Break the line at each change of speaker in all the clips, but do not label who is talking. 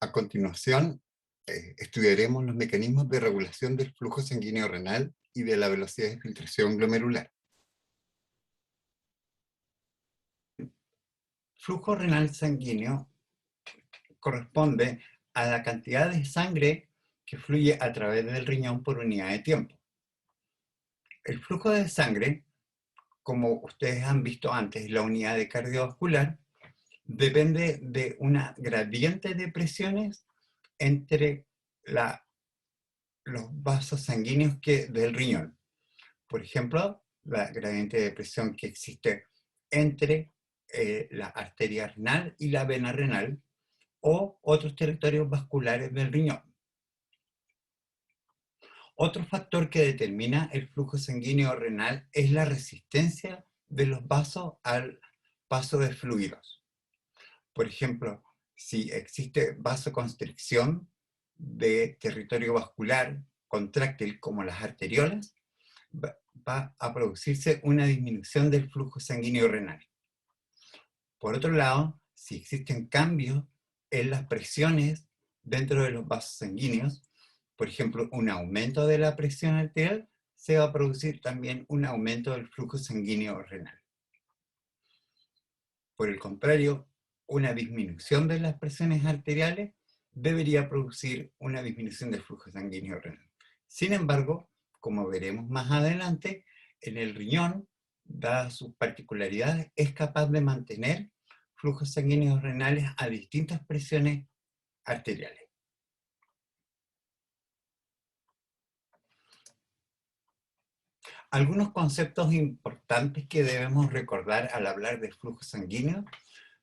A continuación, estudiaremos los mecanismos de regulación del flujo sanguíneo renal y de la velocidad de filtración glomerular. Flujo renal sanguíneo corresponde a la cantidad de sangre que fluye a través del riñón por unidad de tiempo. El flujo de sangre, como ustedes han visto antes, la unidad de cardiovascular, depende de una gradiente de presiones entre los vasos sanguíneos del riñón. Por ejemplo, la gradiente de presión que existe entre la arteria renal y la vena renal, o otros territorios vasculares del riñón. Otro factor que determina el flujo sanguíneo renal es la resistencia de los vasos al paso de fluidos. Por ejemplo, si existe vasoconstricción de territorio vascular contráctil como las arteriolas, va a producirse una disminución del flujo sanguíneo renal. Por otro lado, si existen cambios en las presiones dentro de los vasos sanguíneos, por ejemplo, un aumento de la presión arterial, se va a producir también un aumento del flujo sanguíneo renal. Por el contrario, una disminución de las presiones arteriales debería producir una disminución del flujo sanguíneo renal. Sin embargo, como veremos más adelante, en el riñón, dadas sus particularidades, es capaz de mantener flujos sanguíneos renales a distintas presiones arteriales. Algunos conceptos importantes que debemos recordar al hablar de flujo sanguíneo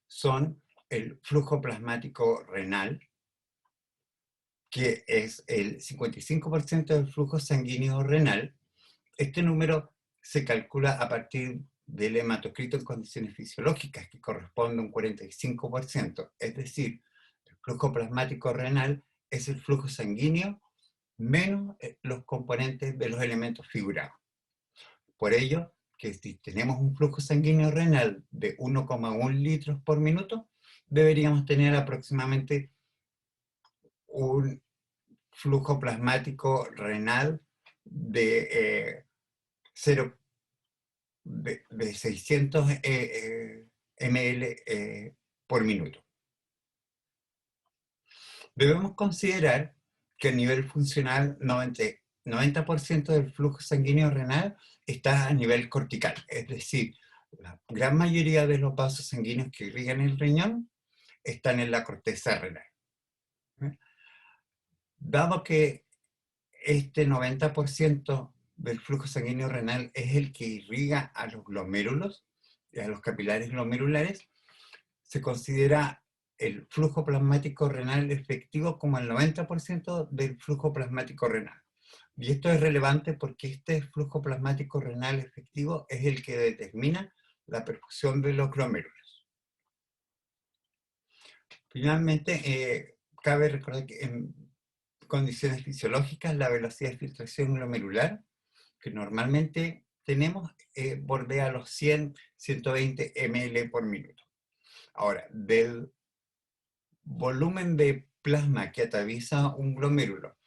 son el flujo plasmático renal, que es el 55% del flujo sanguíneo renal. Este número se calcula a partir del hematocrito en condiciones fisiológicas, que corresponde a un 45%. Es decir, el flujo plasmático renal es el flujo sanguíneo menos los componentes de los elementos figurados. Por ello, que si tenemos un flujo sanguíneo renal de 1,1 litros por minuto, deberíamos tener aproximadamente un flujo plasmático renal de 600 ml por minuto. Debemos considerar que a nivel funcional 90% del flujo sanguíneo renal está a nivel cortical, es decir, la gran mayoría de los vasos sanguíneos que irrigan el riñón están en la corteza renal. Dado que este 90% del flujo sanguíneo renal es el que irriga a los glomérulos, a los capilares glomerulares, se considera el flujo plasmático renal efectivo como el 90% del flujo plasmático renal. Y esto es relevante porque este flujo plasmático renal efectivo es el que determina la perfusión de los glomérulos. Finalmente, cabe recordar que en condiciones fisiológicas la velocidad de filtración glomerular que normalmente tenemos bordea los 100-120 ml por minuto. Ahora, del volumen de plasma que atraviesa un glomérulo,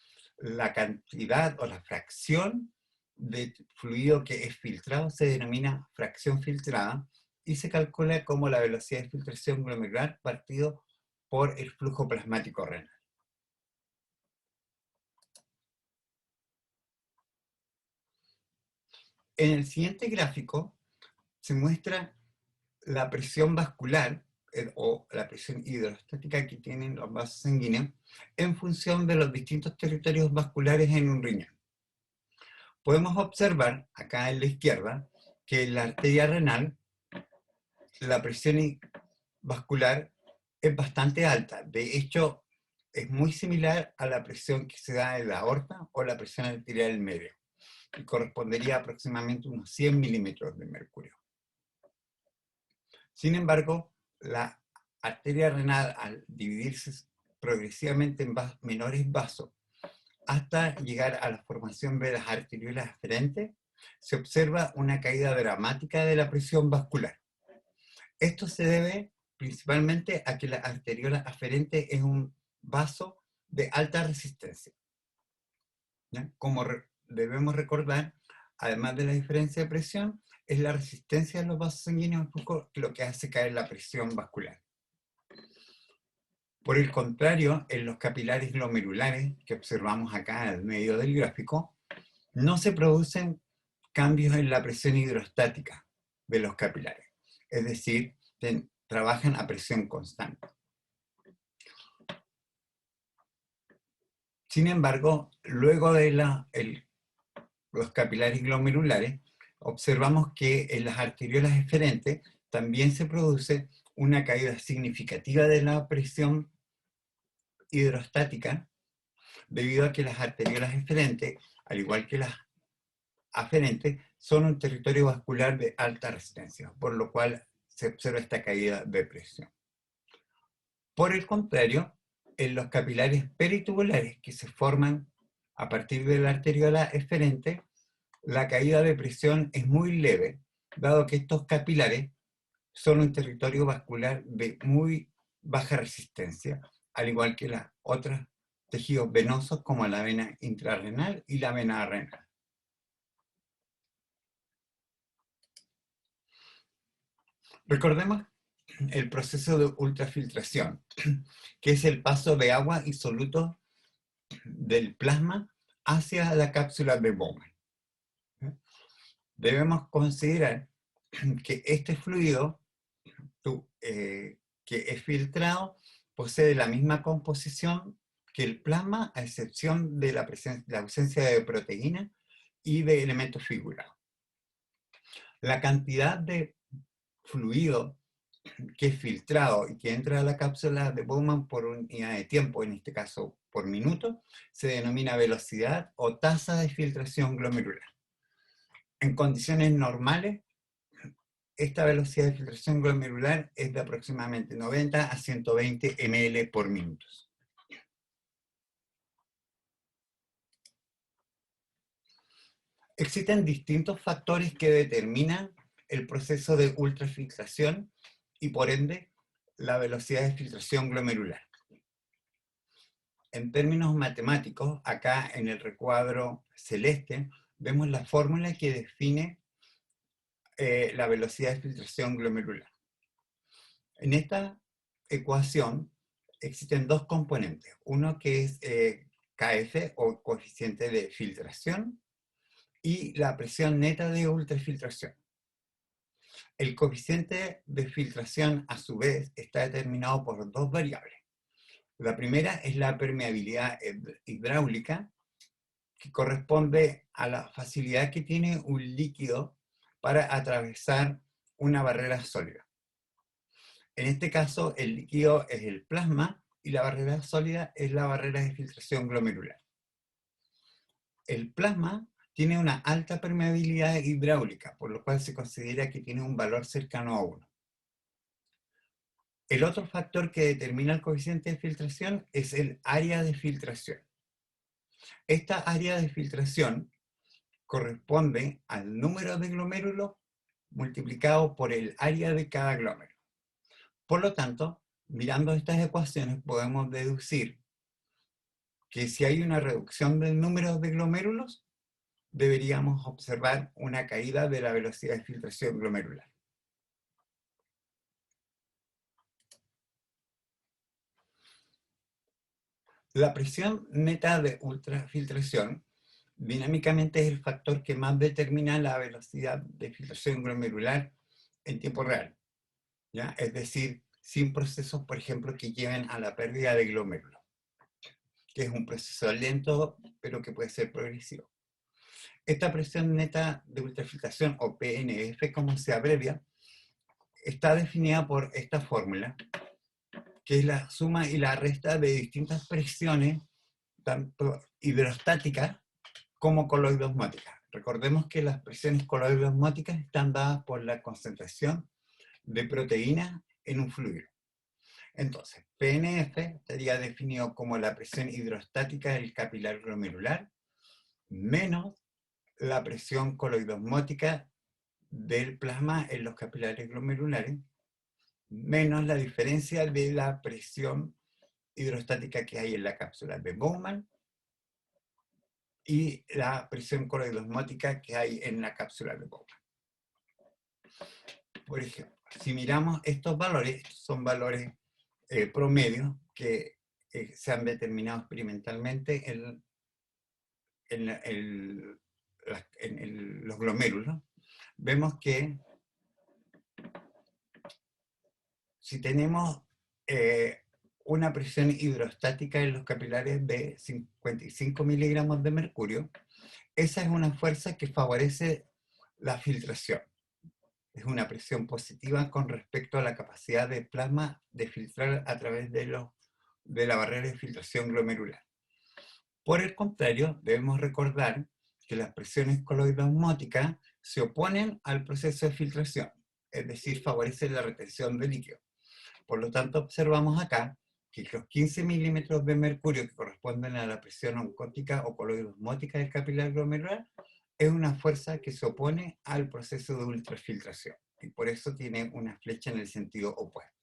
la cantidad o la fracción de fluido que es filtrado se denomina fracción filtrada y se calcula como la velocidad de filtración glomerular partido por el flujo plasmático renal. En el siguiente gráfico se muestra la presión vascular o la presión hidrostática que tienen los vasos sanguíneos en función de los distintos territorios vasculares en un riñón. Podemos observar acá en la izquierda que en la arteria renal la presión vascular es bastante alta. De hecho, es muy similar a la presión que se da en la aorta o la presión arterial media, y correspondería a aproximadamente unos 100 milímetros de mercurio. Sin embargo, la arteria renal, al dividirse progresivamente en menores vasos hasta llegar a la formación de las arteriolas aferentes, se observa una caída dramática de la presión vascular. Esto se debe principalmente a que la arteriola aferente es un vaso de alta resistencia. ¿Ya? Como debemos recordar, además de la diferencia de presión, es la resistencia de los vasos sanguíneos al flujo lo que hace caer la presión vascular. Por el contrario, en los capilares glomerulares, que observamos acá en medio del gráfico, no se producen cambios en la presión hidrostática de los capilares. Es decir, trabajan a presión constante. Sin embargo, luego de los capilares glomerulares, observamos que en las arteriolas eferentes también se produce una caída significativa de la presión hidrostática, debido a que las arteriolas eferentes, al igual que las aferentes, son un territorio vascular de alta resistencia, por lo cual se observa esta caída de presión. Por el contrario, en los capilares peritubulares que se forman a partir de la arteriola eferente, la caída de presión es muy leve, dado que estos capilares son un territorio vascular de muy baja resistencia, al igual que los otros tejidos venosos como la vena intrarrenal y la vena renal. Recordemos el proceso de ultrafiltración, que es el paso de agua y solutos del plasma hacia la cápsula de Bowman. Debemos considerar que este fluido que es filtrado posee la misma composición que el plasma, a excepción de la ausencia de proteínas y de elementos figurados. La cantidad de fluido que es filtrado y que entra a la cápsula de Bowman por unidad de tiempo, en este caso por minuto, se denomina velocidad o tasa de filtración glomerular. En condiciones normales, esta velocidad de filtración glomerular es de aproximadamente 90 a 120 ml por minuto. Existen distintos factores que determinan el proceso de ultrafiltración y por ende la velocidad de filtración glomerular. En términos matemáticos, acá en el recuadro celeste, vemos la fórmula que define la velocidad de filtración glomerular. En esta ecuación existen dos componentes, uno que es KF o coeficiente de filtración y la presión neta de ultrafiltración. El coeficiente de filtración a su vez está determinado por dos variables. La primera es la permeabilidad hidráulica, que corresponde a la facilidad que tiene un líquido para atravesar una barrera sólida. En este caso, el líquido es el plasma y la barrera sólida es la barrera de filtración glomerular. El plasma tiene una alta permeabilidad hidráulica, por lo cual se considera que tiene un valor cercano a 1. El otro factor que determina el coeficiente de filtración es el área de filtración. Esta área de filtración corresponde al número de glomérulos multiplicado por el área de cada glómerulo. Por lo tanto, mirando estas ecuaciones podemos deducir que si hay una reducción del número de glomérulos, deberíamos observar una caída de la velocidad de filtración glomerular. La presión neta de ultrafiltración dinámicamente es el factor que más determina la velocidad de filtración glomerular en tiempo real, ¿ya? Es decir, sin procesos, por ejemplo, que lleven a la pérdida de glómerulos, que es un proceso lento, pero que puede ser progresivo. Esta presión neta de ultrafiltración, o PNF como se abrevia, está definida por esta fórmula, que es la suma y la resta de distintas presiones, tanto hidrostáticas como coloidosmóticas. Recordemos que las presiones coloidosmóticas están dadas por la concentración de proteínas en un fluido. Entonces, PNF estaría definido como la presión hidrostática del capilar glomerular menos la presión coloidosmótica del plasma en los capilares glomerulares menos la diferencia de la presión hidrostática que hay en la cápsula de Bowman y la presión coloidosmótica que hay en la cápsula de Bowman. Por ejemplo, si miramos estos valores, son valores promedios que se han determinado experimentalmente en los glomérulos. Vemos que si tenemos una presión hidrostática en los capilares de 55 miligramos de mercurio, esa es una fuerza que favorece la filtración. Es una presión positiva con respecto a la capacidad del plasma de filtrar a través de la barrera de filtración glomerular. Por el contrario, debemos recordar que las presiones coloidosmóticas se oponen al proceso de filtración, es decir, favorecen la retención de líquido. Por lo tanto, observamos acá que los 15 milímetros de mercurio que corresponden a la presión oncótica o coloidosmótica del capilar glomerular es una fuerza que se opone al proceso de ultrafiltración y por eso tiene una flecha en el sentido opuesto.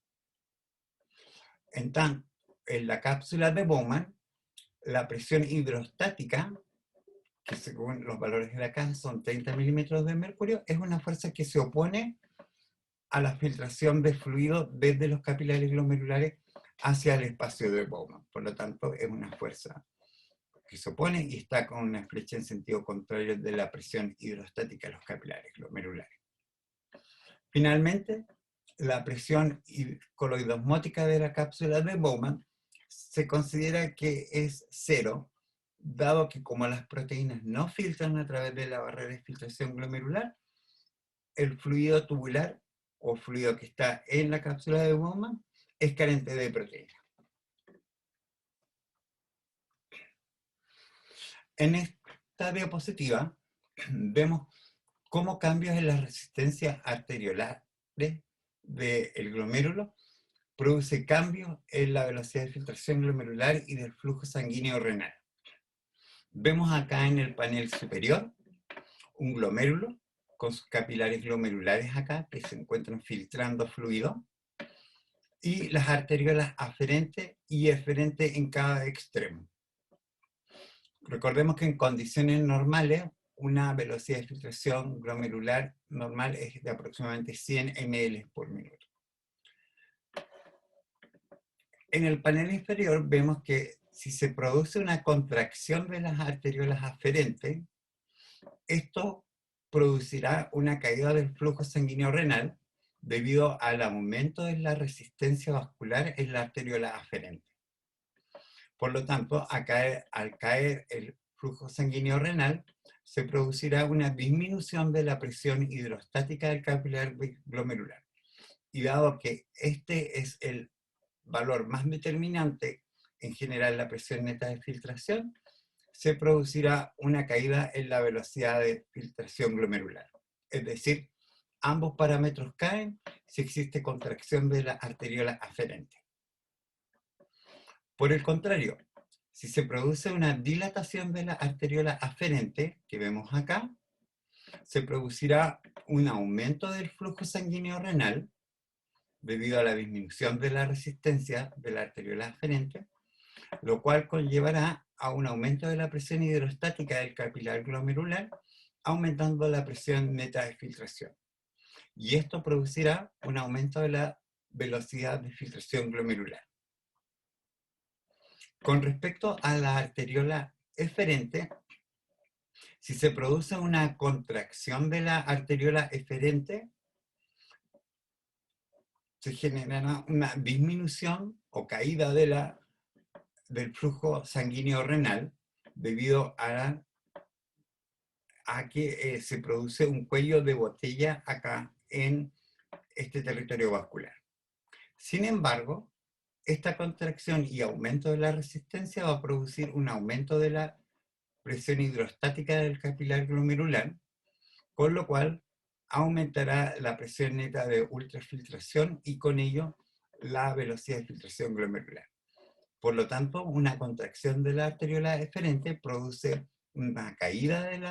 En tanto, en la cápsula de Bowman, la presión hidrostática, que según los valores de acá son 30 milímetros de mercurio, es una fuerza que se opone a la filtración de fluido desde los capilares glomerulares hacia el espacio de Bowman. Por lo tanto, es una fuerza que se opone y está con una flecha en sentido contrario de la presión hidrostática de los capilares glomerulares. Finalmente, la presión coloidosmótica de la cápsula de Bowman se considera que es cero, dado que como las proteínas no filtran a través de la barrera de filtración glomerular, el fluido tubular o fluido que está en la cápsula de Bowman es carente de proteína. En esta diapositiva vemos cómo cambios en la resistencia arteriolar del glomérulo produce cambios en la velocidad de filtración glomerular y del flujo sanguíneo renal. Vemos acá en el panel superior un glomérulo con sus capilares glomerulares acá que se encuentran filtrando fluido y las arteriolas aferentes y eferentes en cada extremo. Recordemos que en condiciones normales una velocidad de filtración glomerular normal es de aproximadamente 100 ml por minuto. En el panel inferior vemos que si se produce una contracción de las arteriolas aferentes, esto producirá una caída del flujo sanguíneo renal debido al aumento de la resistencia vascular en la arteriola aferente. Por lo tanto, al caer el flujo sanguíneo renal, se producirá una disminución de la presión hidrostática del capilar glomerular. Y dado que este es el valor más determinante en general la presión neta de filtración, se producirá una caída en la velocidad de filtración glomerular. Es decir, ambos parámetros caen si existe contracción de la arteriola aferente. Por el contrario, si se produce una dilatación de la arteriola aferente, que vemos acá, se producirá un aumento del flujo sanguíneo renal debido a la disminución de la resistencia de la arteriola aferente, lo cual conllevará a un aumento de la presión hidrostática del capilar glomerular, aumentando la presión neta de filtración. Y esto producirá un aumento de la velocidad de filtración glomerular. Con respecto a la arteriola eferente, si se produce una contracción de la arteriola eferente, se generará una disminución o caída del flujo sanguíneo renal debido a que se produce un cuello de botella acá en este territorio vascular. Sin embargo, esta contracción y aumento de la resistencia va a producir un aumento de la presión hidrostática del capilar glomerular, con lo cual aumentará la presión neta de ultrafiltración y con ello la velocidad de filtración glomerular. Por lo tanto, una contracción de la arteriola eferente produce una caída del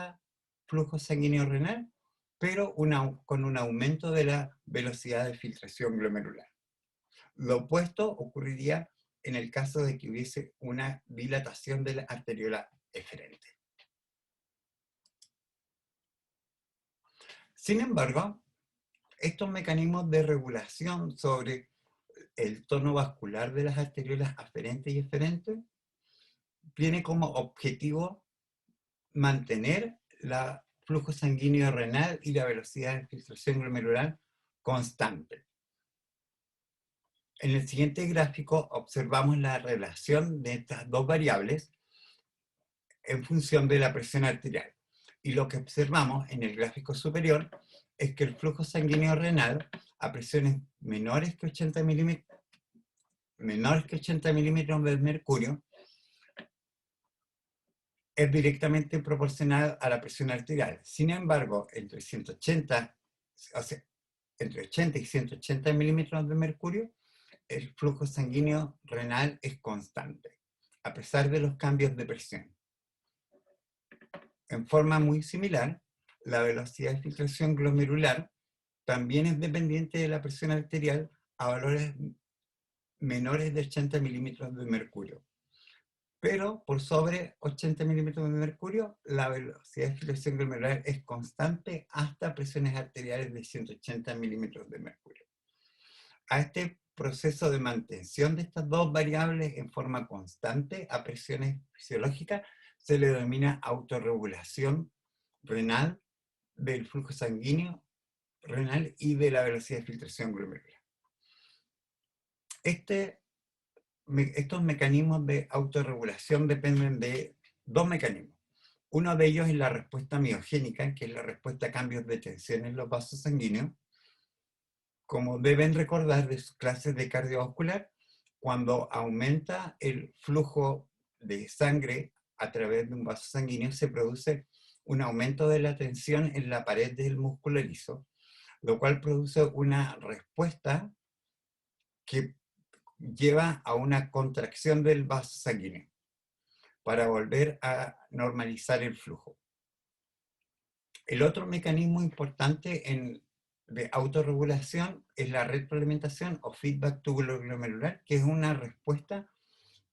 flujo sanguíneo renal, pero con un aumento de la velocidad de filtración glomerular. Lo opuesto ocurriría en el caso de que hubiese una dilatación de la arteriola eferente. Sin embargo, estos mecanismos de regulación sobre el tono vascular de las arteriolas aferentes y eferentes tiene como objetivo mantener el flujo sanguíneo renal y la velocidad de filtración glomerular constante. En el siguiente gráfico observamos la relación de estas dos variables en función de la presión arterial. Y lo que observamos en el gráfico superior es que el flujo sanguíneo renal a presiones menores que 80 milímetros de mercurio es directamente proporcional a la presión arterial. Sin embargo, entre 80 y 180 milímetros de mercurio, el flujo sanguíneo renal es constante, a pesar de los cambios de presión. En forma muy similar, la velocidad de filtración glomerular también es dependiente de la presión arterial a valores menores de 80 milímetros de mercurio. Pero por sobre 80 milímetros de mercurio, la velocidad de filtración glomerular es constante hasta presiones arteriales de 180 milímetros de mercurio. A este proceso de mantención de estas dos variables en forma constante a presiones fisiológicas se le denomina autorregulación renal del flujo sanguíneo renal y de la velocidad de filtración glomerular. Estos mecanismos de autorregulación dependen de dos mecanismos. Uno de ellos es la respuesta miogénica, que es la respuesta a cambios de tensión en los vasos sanguíneos. Como deben recordar de sus clases de cardiovascular, cuando aumenta el flujo de sangre a través de un vaso sanguíneo, se produce un aumento de la tensión en la pared del músculo liso, lo cual produce una respuesta que lleva a una contracción del vaso sanguíneo para volver a normalizar el flujo. El otro mecanismo importante de autorregulación es la retroalimentación o feedback tubulo-glomerular, que es una respuesta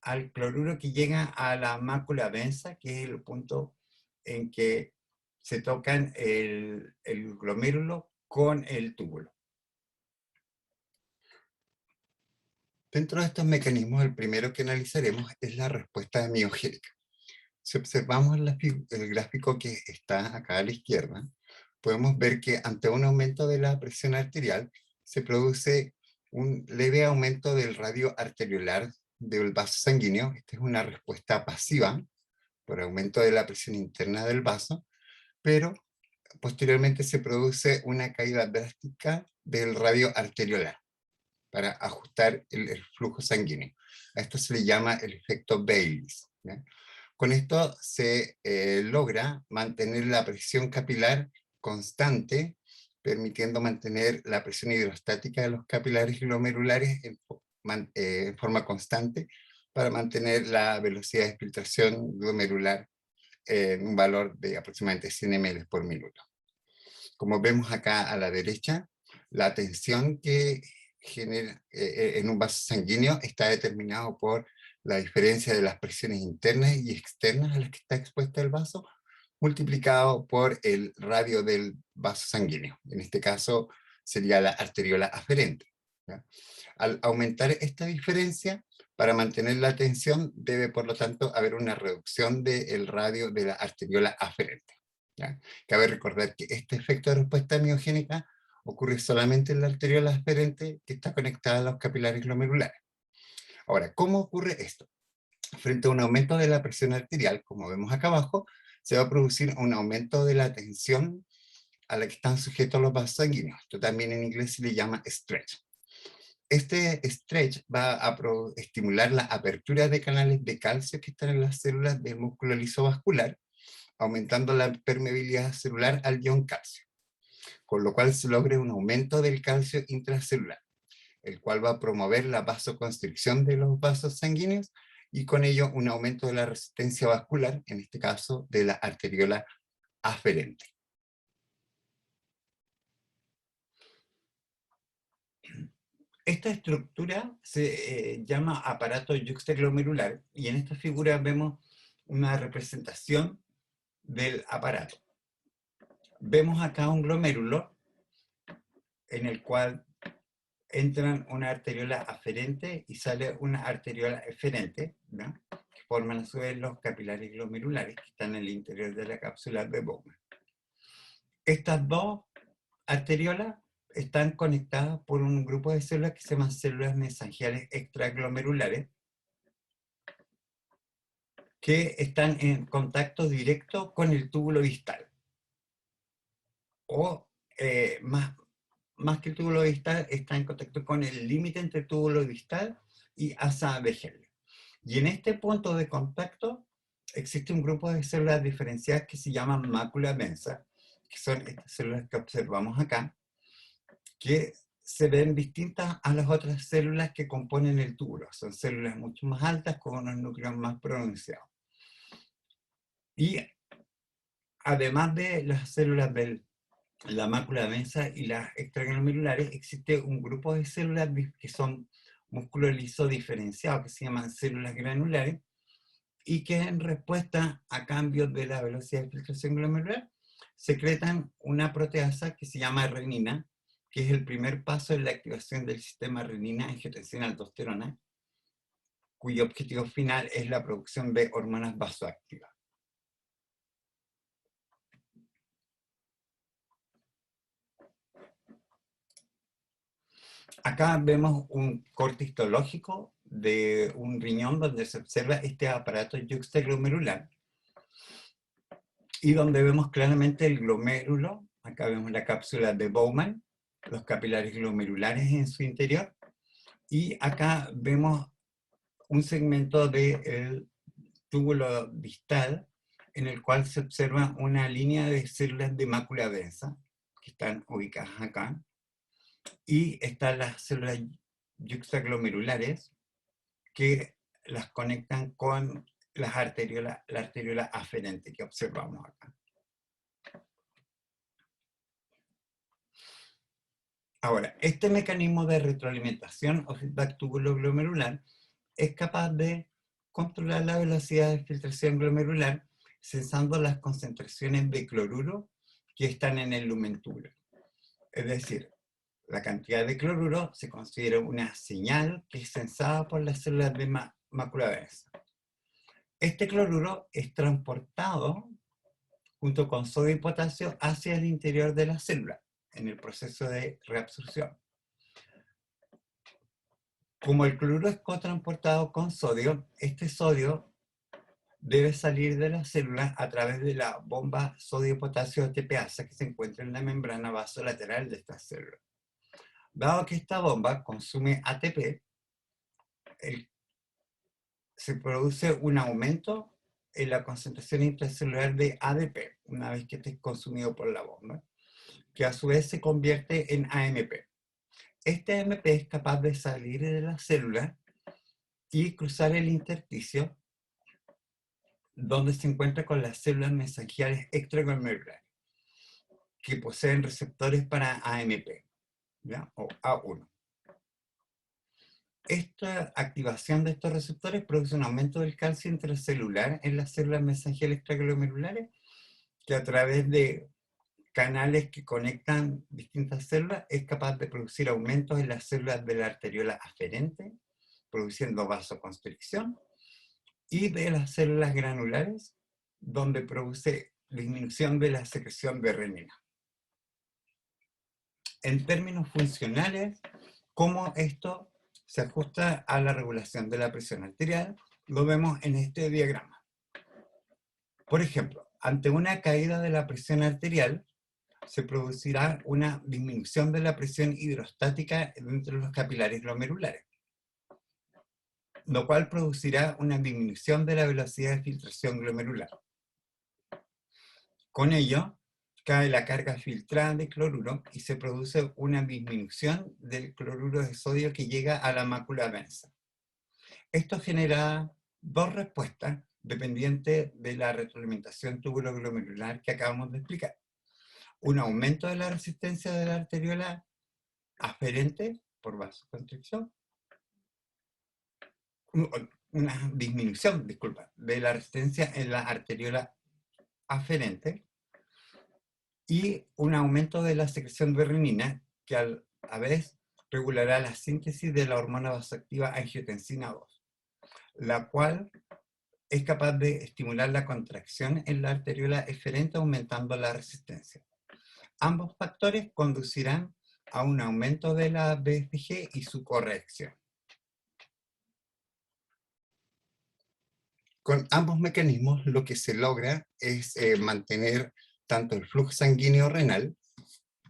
al cloruro que llega a la mácula densa, que es el punto en que se tocan el glomérulo con el túbulo. Dentro de estos mecanismos, el primero que analizaremos es la respuesta miogénica. Si observamos el gráfico que está acá a la izquierda, podemos ver que ante un aumento de la presión arterial se produce un leve aumento del radio arteriolar del vaso sanguíneo. Esta es una respuesta pasiva por aumento de la presión interna del vaso, pero posteriormente se produce una caída drástica del radio arteriolar para ajustar el flujo sanguíneo. A esto se le llama el efecto Baylis, ¿ya? Con esto se logra mantener la presión capilar constante, permitiendo mantener la presión hidrostática de los capilares glomerulares en forma constante para mantener la velocidad de filtración glomerular en un valor de aproximadamente 100 ml por minuto. Como vemos acá a la derecha, la tensión que genera en un vaso sanguíneo está determinado por la diferencia de las presiones internas y externas a las que está expuesta el vaso, multiplicado por el radio del vaso sanguíneo. En este caso sería la arteriola aferente, ¿ya? Al aumentar esta diferencia, para mantener la tensión debe por lo tanto haber una reducción del radio de la arteriola aferente, ¿ya? Cabe recordar que este efecto de respuesta miogénica ocurre solamente en la arteriola aferente que está conectada a los capilares glomerulares. Ahora, ¿cómo ocurre esto? Frente a un aumento de la presión arterial, como vemos acá abajo, se va a producir un aumento de la tensión a la que están sujetos los vasos sanguíneos. Esto también en inglés se le llama stretch. Este stretch va a estimular la apertura de canales de calcio que están en las células del músculo liso vascular, aumentando la permeabilidad celular al ion calcio, con lo cual se logra un aumento del calcio intracelular, el cual va a promover la vasoconstricción de los vasos sanguíneos y con ello un aumento de la resistencia vascular, en este caso de la arteriola aferente. Esta estructura se llama aparato yuxtaglomerular y en esta figura vemos una representación del aparato. Vemos acá un glomérulo en el cual entran una arteriola aferente y sale una arteriola eferente, ¿no? Que forman a su vez los capilares glomerulares que están en el interior de la cápsula de Bowman. Estas dos arteriolas están conectadas por un grupo de células que se llaman células mesangiales extraglomerulares, que están en contacto directo con el túbulo distal. O más que el túbulo distal, está en contacto con el límite entre túbulo distal y asa vegel. Y en este punto de contacto existe un grupo de células diferenciadas que se llaman mácula densa, que son estas células que observamos acá, que se ven distintas a las otras células que componen el túbulo. Son células mucho más altas con unos núcleos más pronunciados. Y además de las células de la mácula densa y las extraglomerulares, existe un grupo de células que son músculo liso diferenciado, que se llaman células granulares, y que en respuesta a cambios de la velocidad de filtración glomerular secretan una proteasa que se llama renina, que es el primer paso en la activación del sistema renina-angiotensina-aldosterona, cuyo objetivo final es la producción de hormonas vasoactivas. Acá vemos un corte histológico de un riñón donde se observa este aparato yuxtaglomerular y donde vemos claramente el glomérulo. Acá vemos la cápsula de Bowman, los capilares glomerulares en su interior, y acá vemos un segmento del túbulo distal en el cual se observa una línea de células de mácula densa que están ubicadas acá, y están las células yuxtaglomerulares que las conectan con las arteriolas, la arteriola aferente que observamos acá. Ahora, este mecanismo de retroalimentación o feedback túbulo-glomerular es capaz de controlar la velocidad de filtración glomerular censando las concentraciones de cloruro que están en el lumen tubular. Es decir, la cantidad de cloruro se considera una señal que es censada por las células de mácula densa. Este cloruro es transportado junto con sodio y potasio hacia el interior de la célula en el proceso de reabsorción. Como el cloruro es cotransportado con sodio, este sodio debe salir de la célula a través de la bomba sodio-potasio ATPasa que se encuentra en la membrana vasolateral de esta célula. Dado que esta bomba consume ATP, se produce un aumento en la concentración intracelular de ADP, una vez que esté consumido por la bomba, que a su vez se convierte en AMP. Este AMP es capaz de salir de la célula y cruzar el intersticio, donde se encuentra con las células mesangiales extraglomerulares, que poseen receptores para AMP, ¿ya? O A1. Esta activación de estos receptores produce un aumento del calcio intracelular en las células mesangiales extraglomerulares, que a través de canales que conectan distintas células es capaz de producir aumentos en las células de la arteriola aferente, produciendo vasoconstricción, y de las células granulares, donde produce disminución de la secreción de renina. En términos funcionales, cómo esto se ajusta a la regulación de la presión arterial, lo vemos en este diagrama. Por ejemplo, ante una caída de la presión arterial, se producirá una disminución de la presión hidrostática dentro de los capilares glomerulares, lo cual producirá una disminución de la velocidad de filtración glomerular. Con ello, cae la carga filtrada de cloruro y se produce una disminución del cloruro de sodio que llega a la mácula densa. Esto genera dos respuestas dependientes de la retroalimentación túbulo-glomerular que acabamos de explicar. Un aumento de la resistencia de la arteriola aferente por vasoconstricción, una disminución, disculpa, de la resistencia en la arteriola aferente y un aumento de la secreción de renina que a vez regulará la síntesis de la hormona vasoactiva angiotensina 2, la cual es capaz de estimular la contracción en la arteriola eferente aumentando la resistencia. Ambos factores conducirán a un aumento de la BFG y su corrección. Con ambos mecanismos lo que se logra es mantener tanto el flujo sanguíneo renal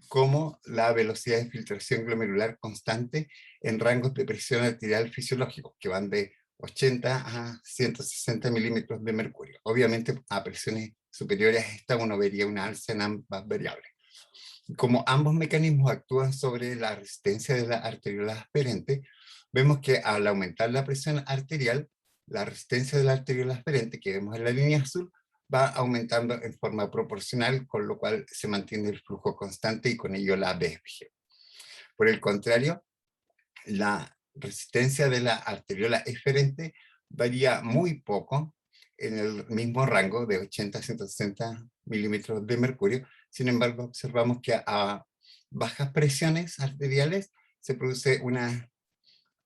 como la velocidad de filtración glomerular constante en rangos de presión arterial fisiológicos que van de 80 a 160 milímetros de mercurio. Obviamente a presiones superiores a esta uno vería una alza en ambas variables. Como ambos mecanismos actúan sobre la resistencia de la arteriola aferente, vemos que al aumentar la presión arterial, la resistencia de la arteriola aferente que vemos en la línea azul va aumentando en forma proporcional, con lo cual se mantiene el flujo constante y con ello la BFG. Por el contrario, la resistencia de la arteriola eferente varía muy poco en el mismo rango de 80 a 160 milímetros de mercurio. Sin embargo, observamos que a bajas presiones arteriales se produce un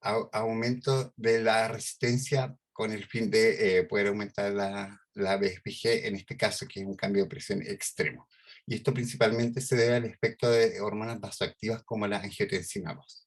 aumento de la resistencia con el fin de poder aumentar la BFG, en este caso, que es un cambio de presión extremo. Y esto principalmente se debe al efecto de hormonas vasoactivas como la angiotensina 2.